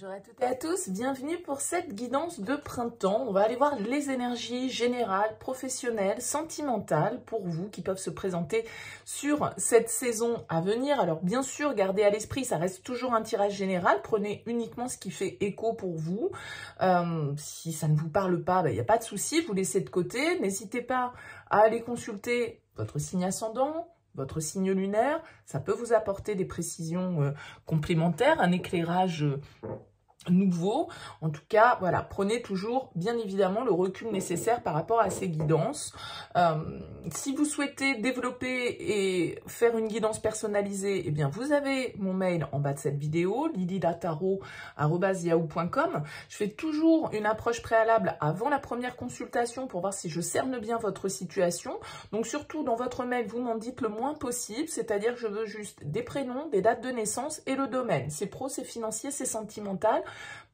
Bonjour à toutes et à tous, bienvenue pour cette guidance de printemps. On va aller voir les énergies générales, professionnelles, sentimentales pour vous qui peuvent se présenter sur cette saison à venir. Alors bien sûr, gardez à l'esprit, ça reste toujours un tirage général. Prenez uniquement ce qui fait écho pour vous. Si ça ne vous parle pas, il n'y a pas de souci, vous laissez de côté. N'hésitez pas à aller consulter votre signe ascendant, votre signe lunaire, ça peut vous apporter des précisions complémentaires, un éclairage nouveau. En tout cas, voilà, prenez toujours, bien évidemment, le recul nécessaire par rapport à ces guidances. Si vous souhaitez développer et faire une guidance personnalisée, eh bien, vous avez mon mail en bas de cette vidéo, lilylataro@yahoo.com. Je fais toujours une approche préalable avant la première consultation pour voir si je cerne bien votre situation. Donc, surtout, dans votre mail, vous m'en dites le moins possible, c'est-à-dire que je veux juste des prénoms, des dates de naissance et le domaine. C'est pro, c'est financier, c'est sentimental.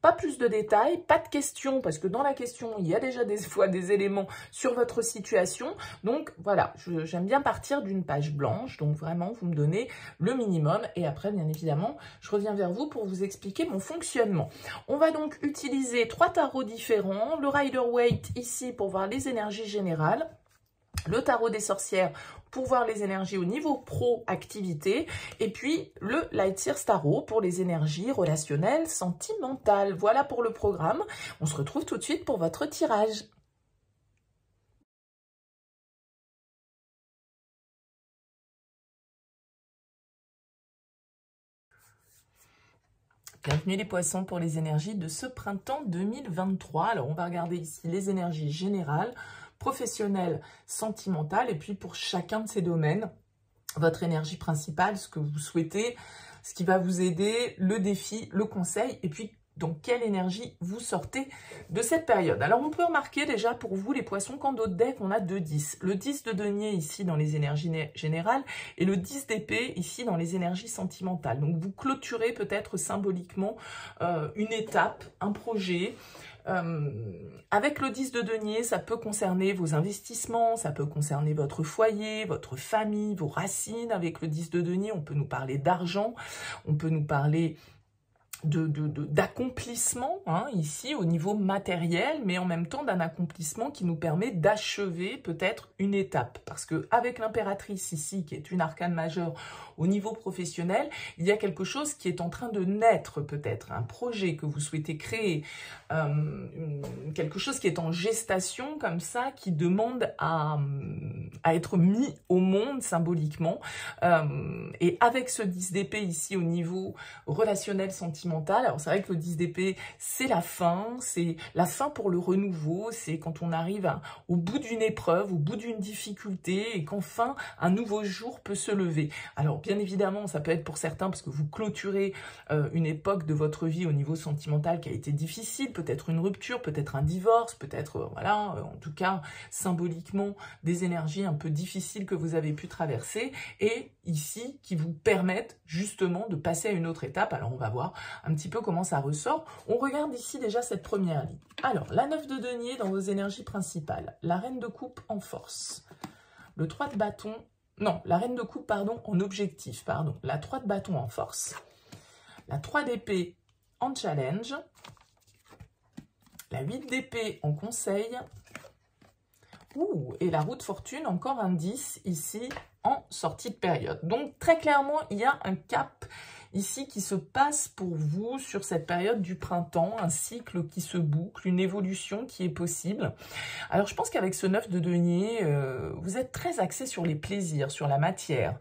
Pas plus de détails, pas de questions, parce que dans la question, il y a déjà des fois des éléments sur votre situation. Donc voilà, j'aime bien partir d'une page blanche. Donc vraiment, vous me donnez le minimum. Et après, bien évidemment, je reviens vers vous pour vous expliquer mon fonctionnement. On va donc utiliser 3 tarots différents. Le Rider-Waite ici pour voir les énergies générales. Le tarot des sorcières pour voir les énergies au niveau pro-activité, et puis le Light Seers Tarot pour les énergies relationnelles, sentimentales. Voilà pour le programme. On se retrouve tout de suite pour votre tirage. Bienvenue les poissons pour les énergies de ce printemps 2023. Alors on va regarder ici les énergies générales, professionnelles, sentimentales, et puis pour chacun de ces domaines, votre énergie principale, ce que vous souhaitez, ce qui va vous aider, le défi, le conseil, et puis dans quelle énergie vous sortez de cette période. Alors, on peut remarquer déjà pour vous, les poissons, qu'en d'autres decks, on a 2 10. Le 10 de denier ici dans les énergies générales et le 10 d'épée ici dans les énergies sentimentales. Donc, vous clôturez peut-être symboliquement une étape, un projet. Avec le 10 de denier, ça peut concerner vos investissements, ça peut concerner votre foyer, votre famille, vos racines. Avec le 10 de denier, on peut nous parler d'argent, on peut nous parler d'accomplissement, hein, ici au niveau matériel, mais en même temps d'un accomplissement qui nous permet d'achever peut-être une étape. Parce que avec l'impératrice ici, qui est une arcane majeure au niveau professionnel, il y a quelque chose qui est en train de naître peut-être, un projet que vous souhaitez créer, quelque chose qui est en gestation comme ça, qui demande à être mis au monde symboliquement. Et avec ce 10 d'épée ici au niveau relationnel, sentimental, alors c'est vrai que le 10 d'épée, c'est la fin pour le renouveau, c'est quand on arrive au bout d'une épreuve, au bout d'une difficulté, et qu'enfin un nouveau jour peut se lever. Alors bien évidemment, ça peut être pour certains parce que vous clôturez une époque de votre vie au niveau sentimental qui a été difficile, peut-être une rupture, peut-être un divorce, peut-être, voilà, en tout cas, symboliquement, des énergies un peu difficiles que vous avez pu traverser, et ici, qui vous permettent justement de passer à une autre étape. Alors on va voir un petit peu comment ça ressort. On regarde ici déjà cette première ligne. Alors, la 9 de denier dans vos énergies principales, la reine de coupe en force, le 3 de bâton, non, la reine de coupe, pardon, en objectif, pardon, la 3 de bâton en force, la 3 d'épée en challenge, la 8 d'épée en conseil, et la roue de fortune, encore un 10 ici en sortie de période. Donc très clairement, il y a un cap ici qui se passe pour vous sur cette période du printemps, un cycle qui se boucle, une évolution qui est possible. Alors je pense qu'avec ce 9 de denier, vous êtes très axé sur les plaisirs, sur la matière,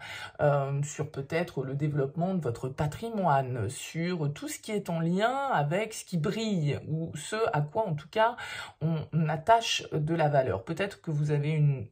sur peut-être le développement de votre patrimoine, sur tout ce qui est en lien avec ce qui brille, ou ce à quoi en tout cas on attache de la valeur. Peut-être que vous avez une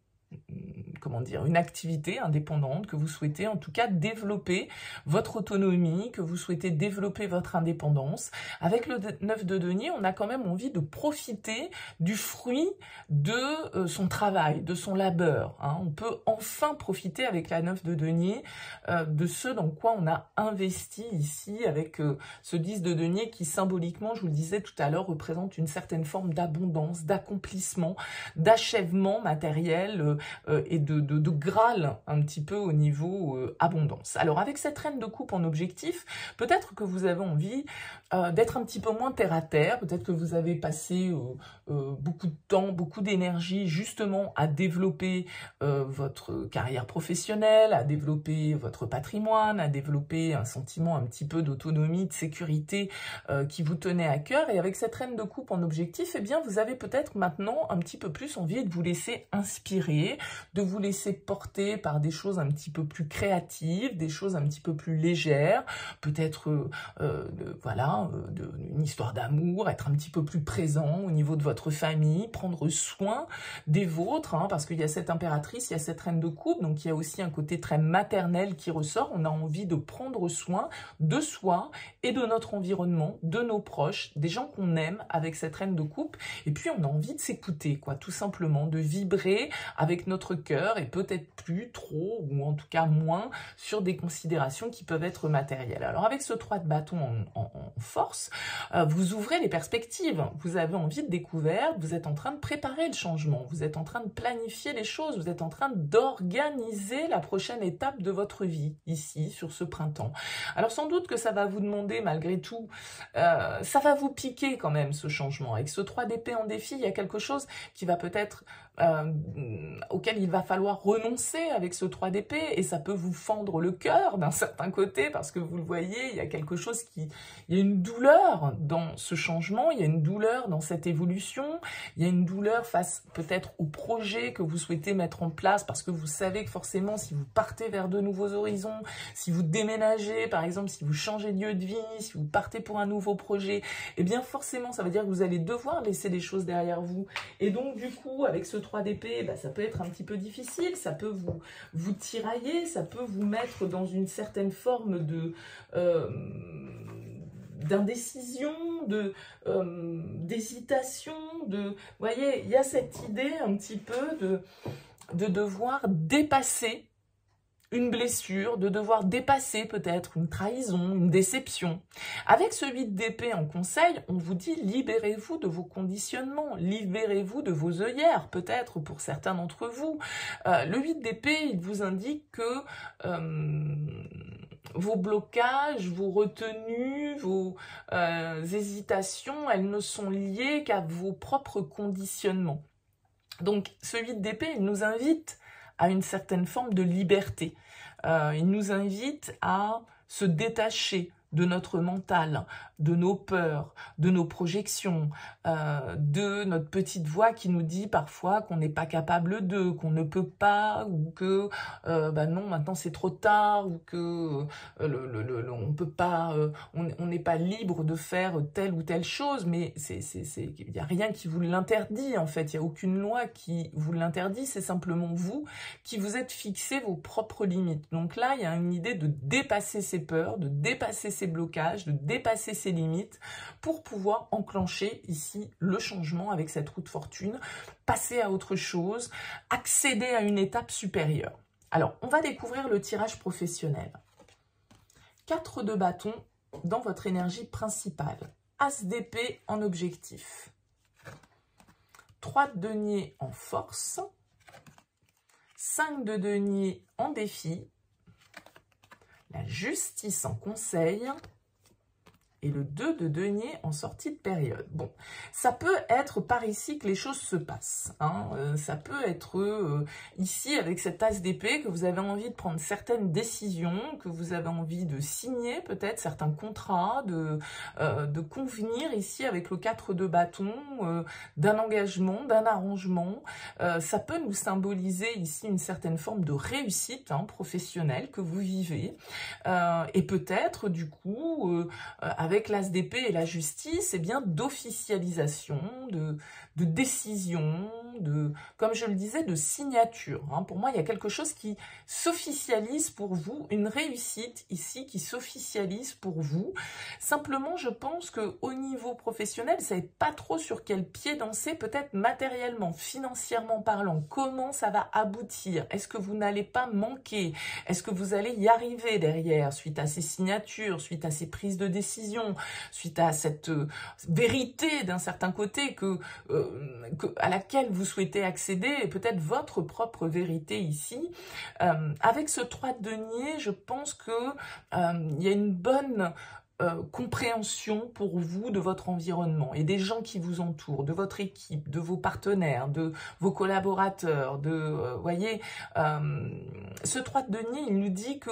activité indépendante, que vous souhaitez en tout cas développer votre autonomie, que vous souhaitez développer votre indépendance. Avec le 9 de denier, on a quand même envie de profiter du fruit de son travail, de son labeur, hein. On peut enfin profiter avec la 9 de denier de ce dans quoi on a investi ici, avec ce 10 de denier qui symboliquement, je vous le disais tout à l'heure, représente une certaine forme d'abondance, d'accomplissement, d'achèvement matériel et de de Graal un petit peu au niveau abondance. Alors avec cette reine de coupe en objectif, peut-être que vous avez envie d'être un petit peu moins terre à terre, peut-être que vous avez passé beaucoup de temps, beaucoup d'énergie justement à développer votre carrière professionnelle, à développer votre patrimoine, à développer un sentiment un petit peu d'autonomie, de sécurité qui vous tenait à cœur. Et avec cette reine de coupe en objectif, eh bien vous avez peut-être maintenant un petit peu plus envie de vous laisser inspirer, de vous laisser porter par des choses un petit peu plus créatives, des choses un petit peu plus légères, peut-être voilà, une histoire d'amour, être un petit peu plus présent au niveau de votre famille, prendre soin des vôtres, hein, parce qu'il y a cette impératrice, il y a cette reine de coupe, donc il y a aussi un côté très maternel qui ressort. On a envie de prendre soin de soi et de notre environnement, de nos proches, des gens qu'on aime avec cette reine de coupe, et puis on a envie de s'écouter, quoi, tout simplement, de vibrer avec notre cœur et peut-être plus trop, ou en tout cas moins, sur des considérations qui peuvent être matérielles. Alors avec ce 3 de bâton en force, vous ouvrez les perspectives, vous avez envie de découverte, vous êtes en train de préparer le changement, vous êtes en train de planifier les choses, vous êtes en train d'organiser la prochaine étape de votre vie, ici, sur ce printemps. Alors sans doute que ça va vous demander, malgré tout, ça va vous piquer quand même ce changement. Avec ce 3 d'épée en défi, il y a quelque chose qui va peut-être auquel il va falloir renoncer avec ce 3 d'épée, et ça peut vous fendre le cœur d'un certain côté, parce que vous le voyez, il y a quelque chose il y a une douleur dans ce changement, il y a une douleur dans cette évolution, il y a une douleur face peut-être au projet que vous souhaitez mettre en place, parce que vous savez que forcément si vous partez vers de nouveaux horizons, si vous déménagez par exemple, si vous changez de lieu de vie, si vous partez pour un nouveau projet, eh bien forcément ça veut dire que vous allez devoir laisser des choses derrière vous, et donc du coup avec ce 3 d'épée, ça peut être un petit peu difficile, ça peut vous tirailler, ça peut vous mettre dans une certaine forme d'indécision, d'hésitation, vous voyez, il y a cette idée un petit peu de devoir dépasser une blessure, de devoir dépasser peut-être une trahison, une déception. Avec ce 8 d'épée en conseil, on vous dit libérez-vous de vos conditionnements, libérez-vous de vos œillères, peut-être pour certains d'entre vous. Le 8 d'épée, il vous indique que vos blocages, vos retenues, vos hésitations, elles ne sont liées qu'à vos propres conditionnements. Donc ce 8 d'épée, il nous invite à une certaine forme de liberté. Il nous invite à se détacher de notre mental, de nos peurs, de nos projections, de notre petite voix qui nous dit parfois qu'on n'est pas capable de, qu'on ne peut pas, ou que non, maintenant c'est trop tard, ou que on peut pas, on n'est pas libre de faire telle ou telle chose, mais il n'y a rien qui vous l'interdit en fait, il n'y a aucune loi qui vous l'interdit, c'est simplement vous qui vous êtes fixé vos propres limites. Donc là, il y a une idée de dépasser ses peurs, de dépasser ses blocages, de dépasser ses limites pour pouvoir enclencher ici le changement avec cette roue de fortune, passer à autre chose, accéder à une étape supérieure. Alors, on va découvrir le tirage professionnel. 4 de bâton dans votre énergie principale. As d'épée en objectif. 3 de denier en force. 5 de denier en défi. La justice en conseil. Et le 2 de denier en sortie de période. Bon, ça peut être par ici que les choses se passent. Hein. Ça peut être ici, avec cet as d'épée, que vous avez envie de prendre certaines décisions, que vous avez envie de signer peut-être certains contrats, de convenir ici avec le 4 de bâton, d'un engagement, d'un arrangement. Ça peut nous symboliser ici une certaine forme de réussite professionnelle que vous vivez. Et peut-être, du coup, avec l'as d'épée et la justice, eh bien d'officialisation, de décision, comme je le disais, de signature. Pour moi, il y a quelque chose qui s'officialise pour vous, une réussite ici qui s'officialise pour vous. Simplement, je pense qu'au niveau professionnel, vous ne savez pas trop sur quel pied danser, peut-être matériellement, financièrement parlant, comment ça va aboutir. Est-ce que vous n'allez pas manquer? Est-ce que vous allez y arriver derrière, suite à ces signatures, suite à ces prises de décision? décision, suite à cette vérité d'un certain côté à laquelle vous souhaitez accéder, et peut-être votre propre vérité ici. Avec ce 3 de denier, je pense que il y a une bonne compréhension pour vous de votre environnement et des gens qui vous entourent, de votre équipe, de vos partenaires, de vos collaborateurs, voyez, ce 3 de denier, il nous dit que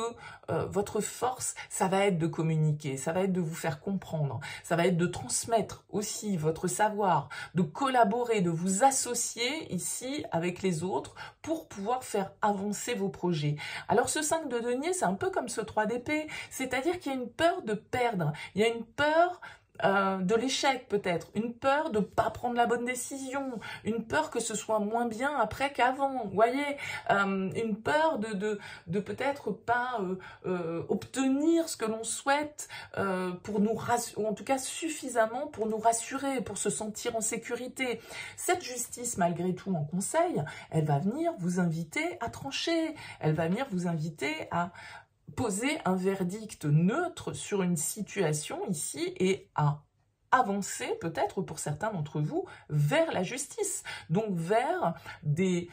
votre force, ça va être de communiquer, ça va être de vous faire comprendre, ça va être de transmettre aussi votre savoir, de collaborer, de vous associer ici avec les autres pour pouvoir faire avancer vos projets. Alors ce 5 de denier, c'est un peu comme ce 3 d'épée, c'est-à-dire qu'il y a une peur de perdre. Il y a une peur de l'échec peut-être, une peur de ne pas prendre la bonne décision, une peur que ce soit moins bien après qu'avant, vous voyez, une peur de peut-être pas obtenir ce que l'on souhaite pour nous rassurer, ou en tout cas suffisamment pour nous rassurer, pour se sentir en sécurité. Cette justice, malgré tout, en conseil, elle va venir vous inviter à trancher, elle va venir vous inviter à poser un verdict neutre sur une situation ici et à avancer peut-être pour certains d'entre vous vers la justice, donc vers des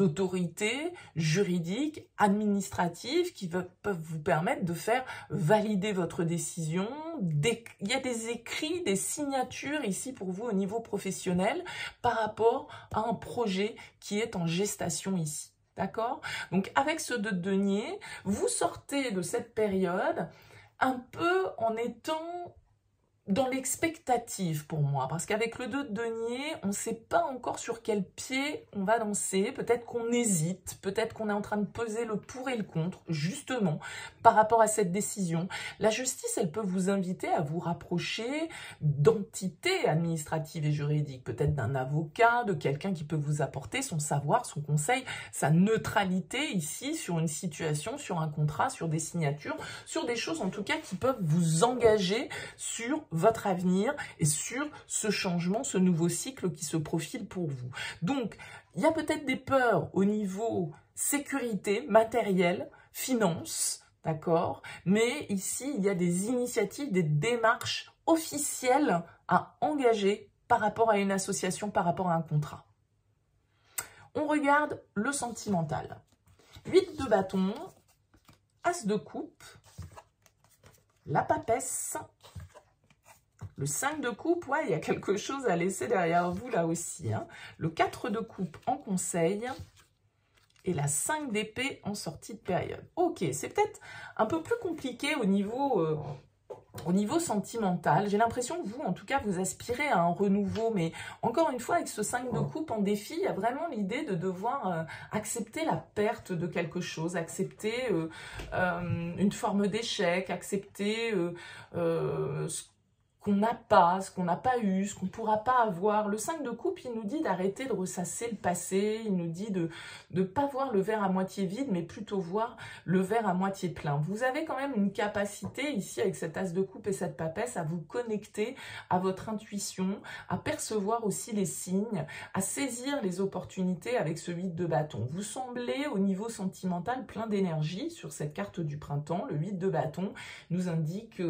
autorités juridiques, administratives qui peuvent vous permettre de faire valider votre décision. Il y a des écrits, des signatures ici pour vous au niveau professionnel par rapport à un projet qui est en gestation ici. D'accord? Donc, avec ce 2 de denier, vous sortez de cette période un peu en étant dans l'expectative pour moi, parce qu'avec le 2 de denier, on ne sait pas encore sur quel pied on va danser, peut-être qu'on hésite, peut-être qu'on est en train de peser le pour et le contre, justement, par rapport à cette décision. La justice, elle peut vous inviter à vous rapprocher d'entités administratives et juridiques, peut-être d'un avocat, de quelqu'un qui peut vous apporter son savoir, son conseil, sa neutralité ici sur une situation, sur un contrat, sur des signatures, sur des choses en tout cas qui peuvent vous engager sur votre avenir et sur ce changement, ce nouveau cycle qui se profile pour vous. Donc, il y a peut-être des peurs au niveau sécurité, matériel, finance, d'accord? Mais ici, il y a des initiatives, des démarches officielles à engager par rapport à une association, par rapport à un contrat. On regarde le sentimental. 8 de bâton, As de coupe, la papesse, le 5 de coupe, ouais, il y a quelque chose à laisser derrière vous là aussi. Hein. Le 4 de coupe en conseil et la 5 d'épée en sortie de période. Ok, c'est peut-être un peu plus compliqué au niveau sentimental. J'ai l'impression que vous, en tout cas, vous aspirez à un renouveau. Mais encore une fois, avec ce 5 de coupe en défi, il y a vraiment l'idée de devoir accepter la perte de quelque chose, accepter une forme d'échec, accepter ce qu'on n'a pas, ce qu'on n'a pas eu, ce qu'on ne pourra pas avoir. Le 5 de coupe, il nous dit d'arrêter de ressasser le passé, il nous dit de ne pas voir le verre à moitié vide, mais plutôt voir le verre à moitié plein. Vous avez quand même une capacité ici, avec cet As de coupe et cette papesse, à vous connecter à votre intuition, à percevoir aussi les signes, à saisir les opportunités avec ce 8 de bâton. Vous semblez, au niveau sentimental, plein d'énergie sur cette carte du printemps. Le 8 de bâton nous indique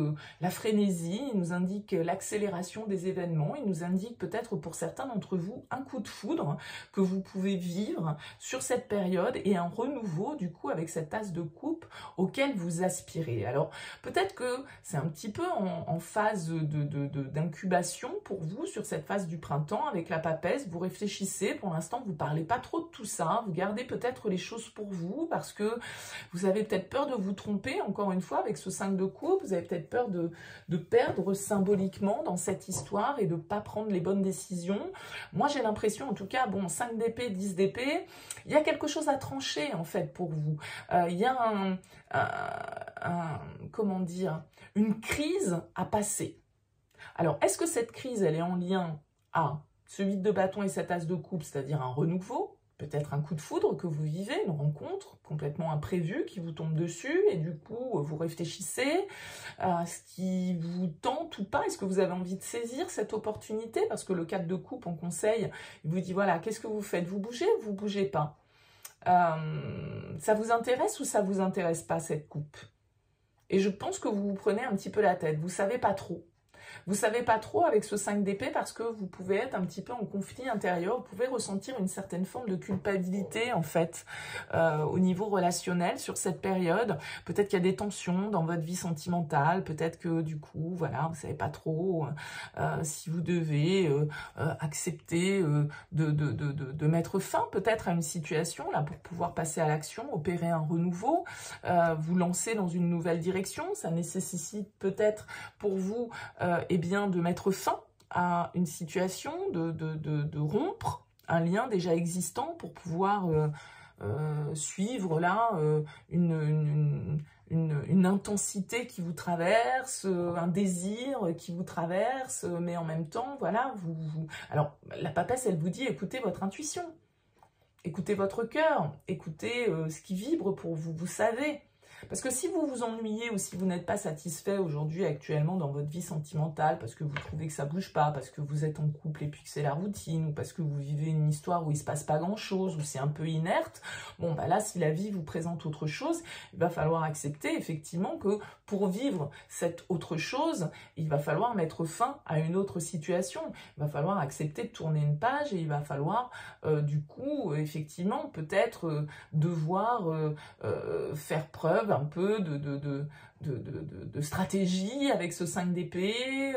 la frénésie, il nous indique l'accélération des événements, il nous indique peut-être pour certains d'entre vous un coup de foudre que vous pouvez vivre sur cette période et un renouveau du coup avec cet As de coupe auquel vous aspirez. Alors peut-être que c'est un petit peu en phase d'incubation pour vous sur cette phase du printemps avec la papesse, vous réfléchissez, pour l'instant vous ne parlez pas trop de tout ça, vous gardez peut-être les choses pour vous parce que vous avez peut-être peur de vous tromper, encore une fois avec ce 5 de coupe, vous avez peut-être peur de perdre symboliquement dans cette histoire et de ne pas prendre les bonnes décisions. Moi, j'ai l'impression, en tout cas, bon, 5 d'épée, 10 d'épée, il y a quelque chose à trancher, en fait, pour vous. Il y a comment dire, une crise à passer. Alors, est-ce que cette crise, elle est en lien à ce 8 de bâton et cet As de coupe, c'est-à-dire un renouveau, peut-être un coup de foudre que vous vivez, une rencontre complètement imprévue qui vous tombe dessus et du coup vous réfléchissez à ce qui vous tente ou pas. Est-ce que vous avez envie de saisir cette opportunité? Parce que le 4 de coupe en conseil, il vous dit voilà, qu'est-ce que vous faites? Vous bougez ou vous bougez pas? Ça vous intéresse ou ça vous intéresse pas cette coupe? Et je pense que vous vous prenez un petit peu la tête, vous savez pas trop. Vous savez pas trop avec ce 5 d'épée parce que vous pouvez être un petit peu en conflit intérieur, vous pouvez ressentir une certaine forme de culpabilité en fait au niveau relationnel sur cette période. Peut-être qu'il y a des tensions dans votre vie sentimentale, peut-être que du coup, voilà, vous savez pas trop si vous devez accepter de mettre fin peut-être à une situation là pour pouvoir passer à l'action, opérer un renouveau, vous lancer dans une nouvelle direction. Ça nécessite peut-être pour vous eh bien, de mettre fin à une situation, de rompre un lien déjà existant pour pouvoir suivre là une intensité qui vous traverse, un désir qui vous traverse, mais en même temps, voilà, Alors, la papesse, elle vous dit, écoutez votre intuition, écoutez votre cœur, écoutez ce qui vibre pour vous, vous savez. Parce que si vous vous ennuyez ou si vous n'êtes pas satisfait aujourd'hui, actuellement, dans votre vie sentimentale, parce que vous trouvez que ça bouge pas, parce que vous êtes en couple et puis que c'est la routine, ou parce que vous vivez une histoire où il se passe pas grand-chose, où c'est un peu inerte, bon, bah là, si la vie vous présente autre chose, il va falloir accepter, effectivement, que pour vivre cette autre chose, il va falloir mettre fin à une autre situation. Il va falloir accepter de tourner une page et il va falloir, du coup, effectivement, peut-être devoir faire preuve un peu de stratégie avec ce 5 d'épée.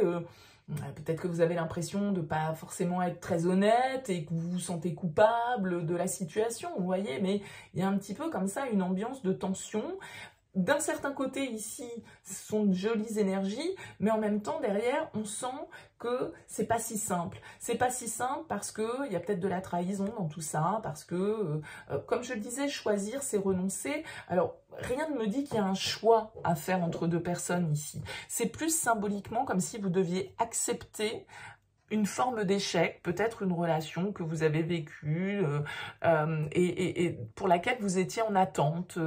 Peut-être que vous avez l'impression de ne pas forcément être très honnête et que vous vous sentez coupable de la situation, vous voyez, mais il y a un petit peu comme ça une ambiance de tension. D'un certain côté, ici, ce sont de jolies énergies, mais en même temps, derrière, on sent que c'est pas si simple. C'est pas si simple parce que il y a peut-être de la trahison dans tout ça, parce que, comme je le disais, choisir, c'est renoncer. Alors, rien ne me dit qu'il y a un choix à faire entre deux personnes ici. C'est plus symboliquement comme si vous deviez accepter une forme d'échec, peut-être une relation que vous avez vécue et pour laquelle vous étiez en attente.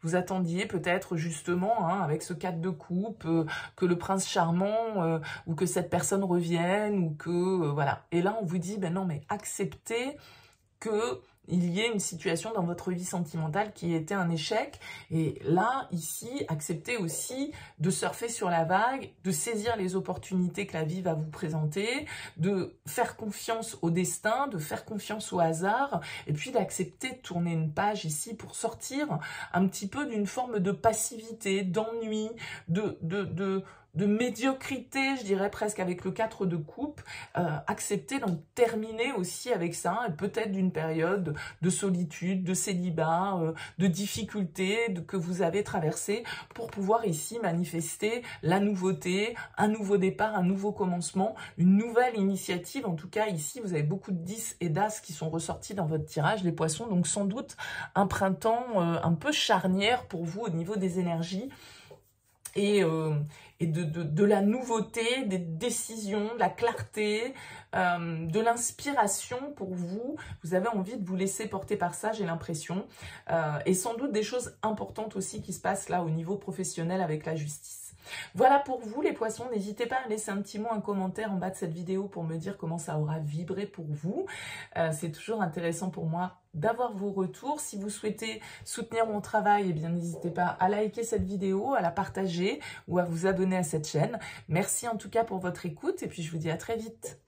Vous attendiez peut-être justement, hein, avec ce 4 de coupe, que le prince charmant ou que cette personne revienne ou que voilà. Et là, on vous dit, ben non, mais acceptez que il y ait une situation dans votre vie sentimentale qui était un échec. Et là, ici, acceptez aussi de surfer sur la vague, de saisir les opportunités que la vie va vous présenter, de faire confiance au destin, de faire confiance au hasard, et puis d'accepter de tourner une page ici pour sortir un petit peu d'une forme de passivité, d'ennui, de médiocrité, je dirais presque avec le 4 de coupe, accepter d'en terminer aussi avec ça, et peut-être d'une période de solitude, de célibat, de difficultés que vous avez traversées pour pouvoir ici manifester la nouveauté, un nouveau départ, un nouveau commencement, une nouvelle initiative. En tout cas, ici, vous avez beaucoup de 10 et d'as qui sont ressortis dans votre tirage, les poissons, donc sans doute un printemps un peu charnière pour vous au niveau des énergies. Et de la nouveauté, des décisions, de la clarté, de l'inspiration pour vous. Vous avez envie de vous laisser porter par ça, j'ai l'impression. Et sans doute des choses importantes aussi qui se passent là au niveau professionnel avec la justice. Voilà pour vous les poissons, n'hésitez pas à me laisser un petit mot, un commentaire en bas de cette vidéo pour me dire comment ça aura vibré pour vous. C'est toujours intéressant pour moi d'avoir vos retours. Si vous souhaitez soutenir mon travail, eh bien n'hésitez pas à liker cette vidéo, à la partager ou à vous abonner à cette chaîne. Merci en tout cas pour votre écoute et puis je vous dis à très vite.